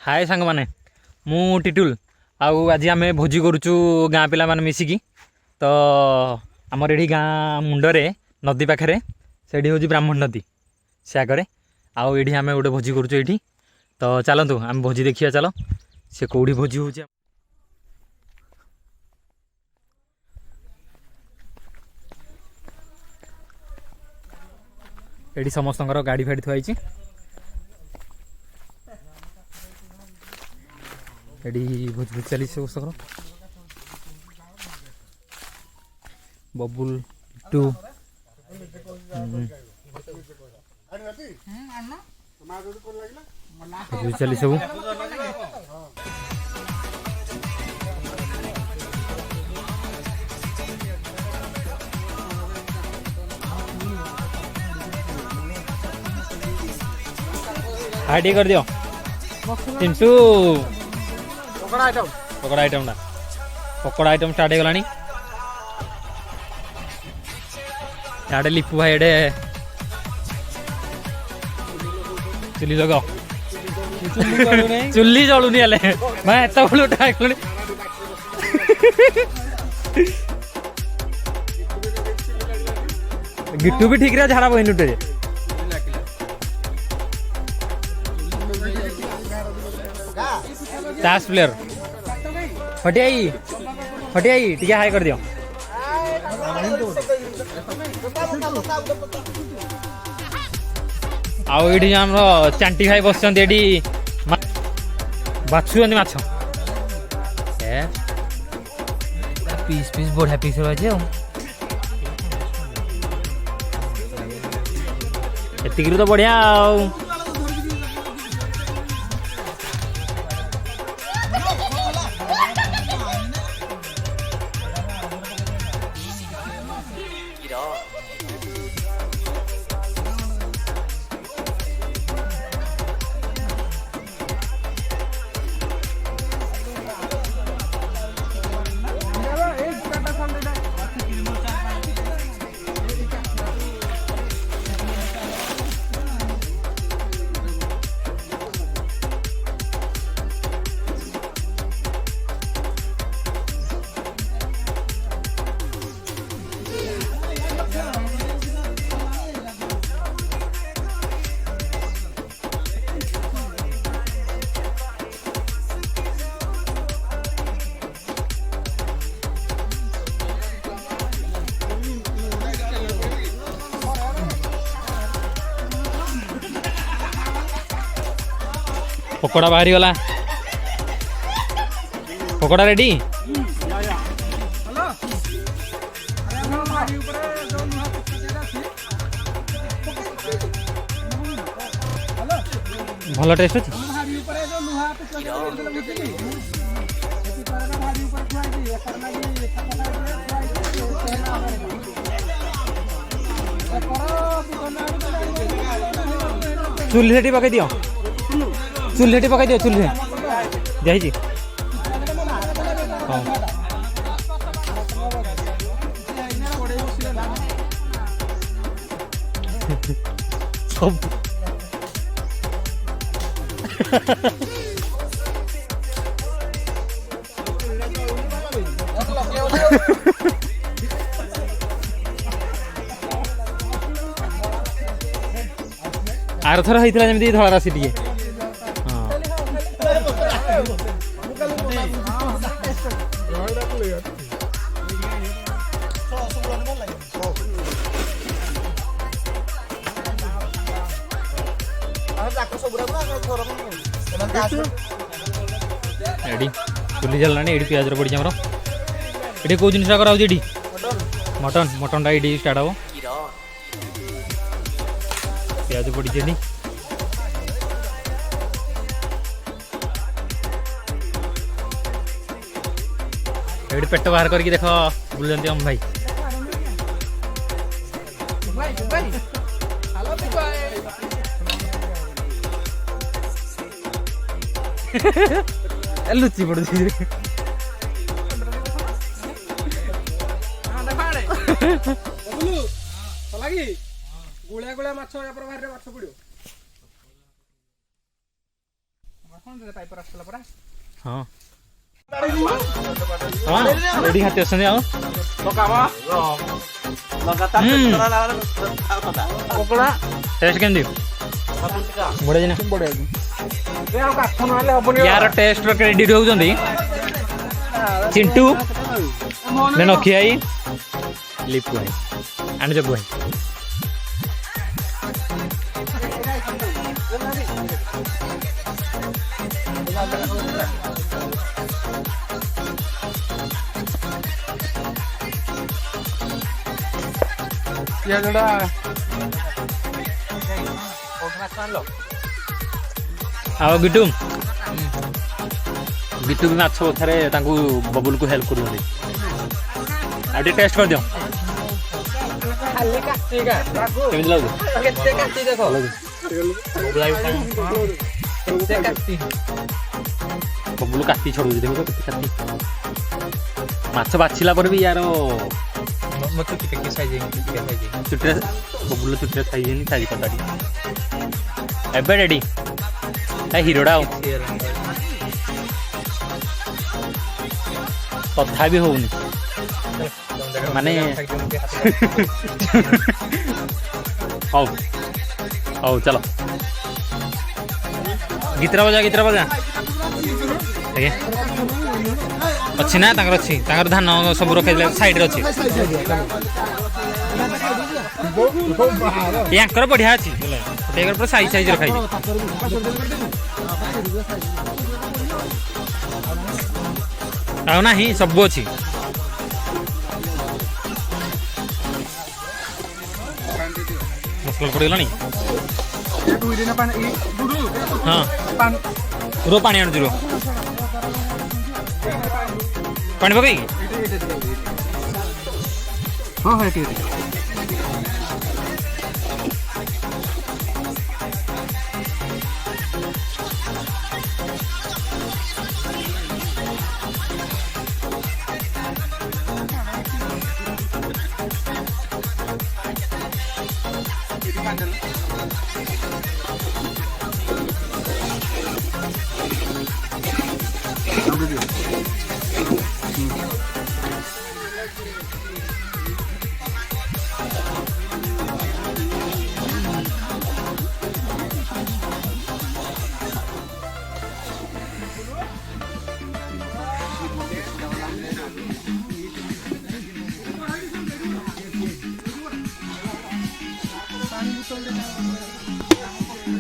हाय सांग माने मु टिटुल आउ आज आम भोजी करुचु गाँ पिला माने मिसिकी तो आमर ये गाँ मुंडरे नदी पाखे से हूँ ब्राह्मण नदी से आगे आउ ये आम गोटे भोजी करुचु ये तो चलतु आम भोजी देखिए चलो से कौड़ी भोजी हो ये समस्त गाड़ी फाड़ी थुआई ये भोज भोज चली समस्त बबुल टू भोज चली सब हाई टे कर दियो तिनसु पकोड़ा आइटम स्टार्ट हो गलानी याडे लिपू भाई एडे चुली लगा चुली जलुनी हेले मैं एत बड़ उठा गिट्टू भी ठीक झाड़ा बहन उठे ताश प्लेयर हटियाई टी हाई कर दियो आउ ये आम चांटी भाई बस बाछुं माछ पीस पीस बढ़िया पीस रही एतिक तो बढ़िया पकोड़ा बाहरी गला पकोड़ा रेडी भल टेस्ट अच्छे चूल्हे से पकई दियो चूल्हे पकई दियो चूल्हे जाइए हाँ सब आर थर होता जमी धला राशि टे चुली जल्ला ये पिज पड़ी आमर ये कौ जिन कर मटन मटन ये स्टार्ट हम पिज पड़ी ये पेट बाहर करके देख बुलूँ हम भाई लुचि पड़ू गुलिया गुलिया माछ या पर बाहर माछ पड़ो ହଁ ହଁ ରେଡ଼ି ହାତୀ ଅଛନ୍ତି ଆଉ ଟେଷ୍ଟ କେମିତି ବଢ଼ିଆ ନା यार टेस्ट क्रेडिट होउछंदी चिंटू ने नखियाई लिपु भाई आने जग भाई या जड़ा आओ गिटू गिटू भी माछ थारे तांकू बबुल को हेल्प करू आटे टेस्ट कर दियो खाली काटी का केमित लागु केते काटी देखो केते काटी बबुल काटी छोड़ू देखो केते काटी माछ बाछिला पर भी यार मत के साइज चुटरे बबुल चुटरे साइज नहीं साइज पताड़ी एबे रेडी ए हिरोडा कथा भी होउनी माने आओ आओ चलो गीतरा बजा आगे अच्छी ना तांकर अच्छी तांकर धान सब रखाई साइड रे अच्छी यांकर बढ़िया अच्छी टेकर पूरा साइज साइज रखाई ଆଉ ନାହିଁ ସବୁ ଅଛି ମସଲା ପଡ଼ିଗଲାଣି ହଁ ରୁହ ପାଣି ଆଣୁଛି ରୁହ ପାଣି ପକେଇକି हां हां ठीक है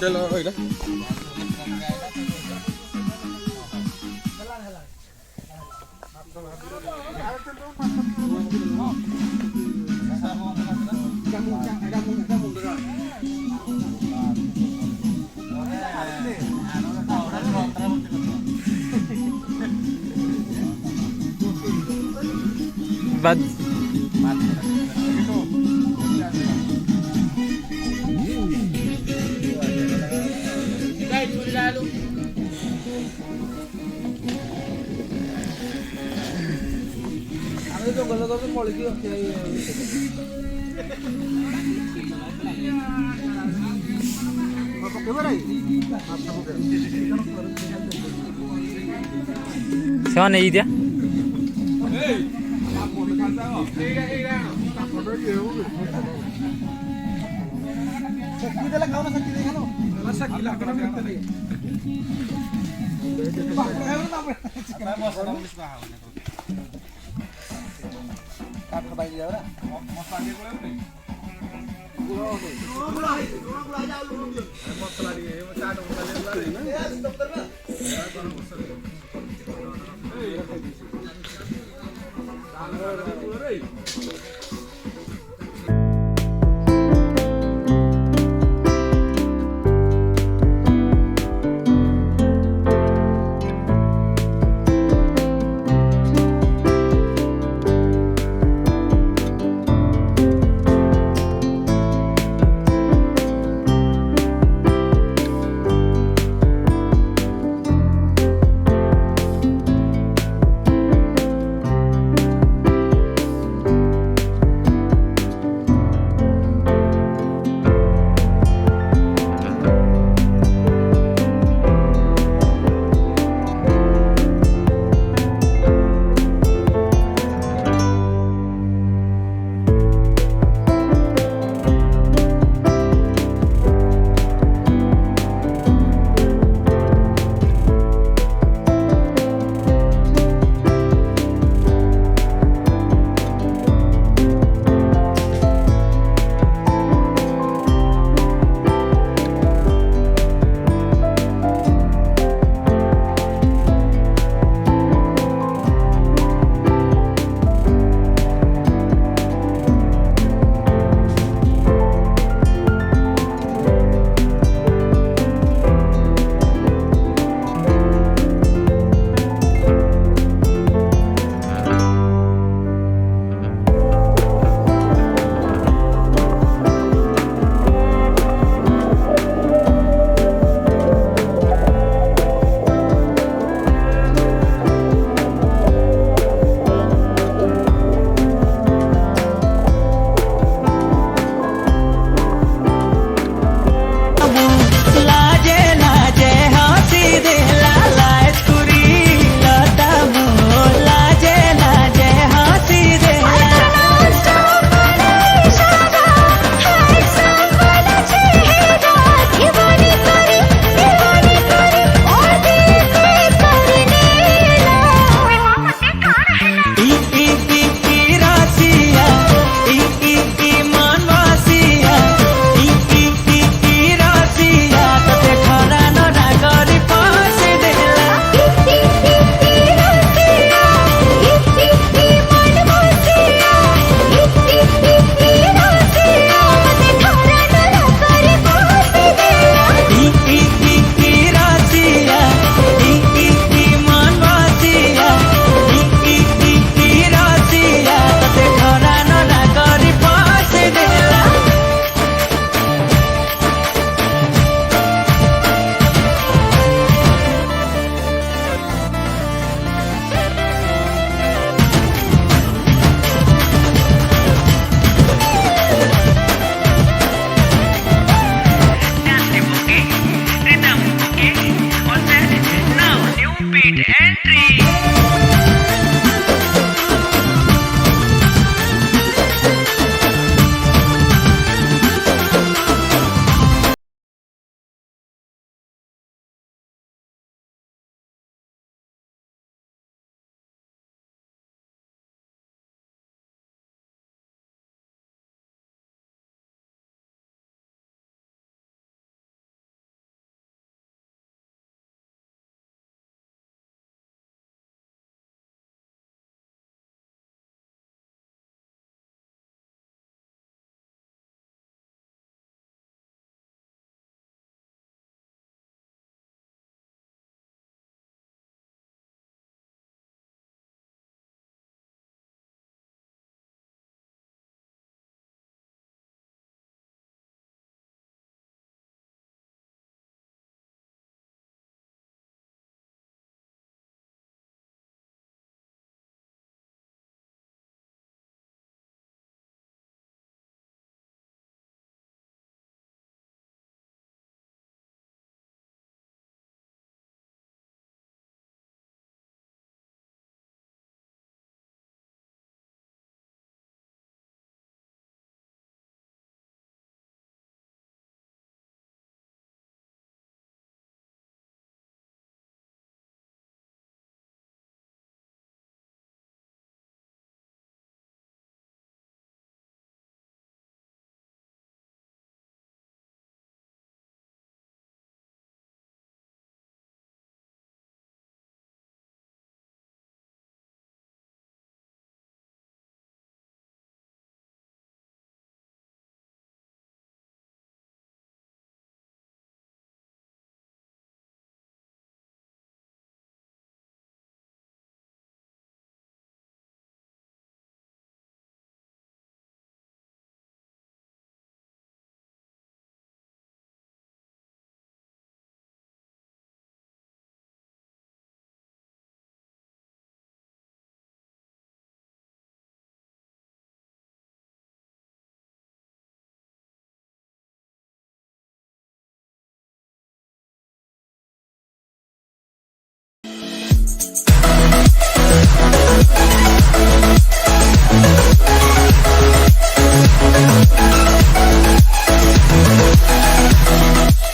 चलो होइला बाद सेवा नहीं दिया Repeat entry.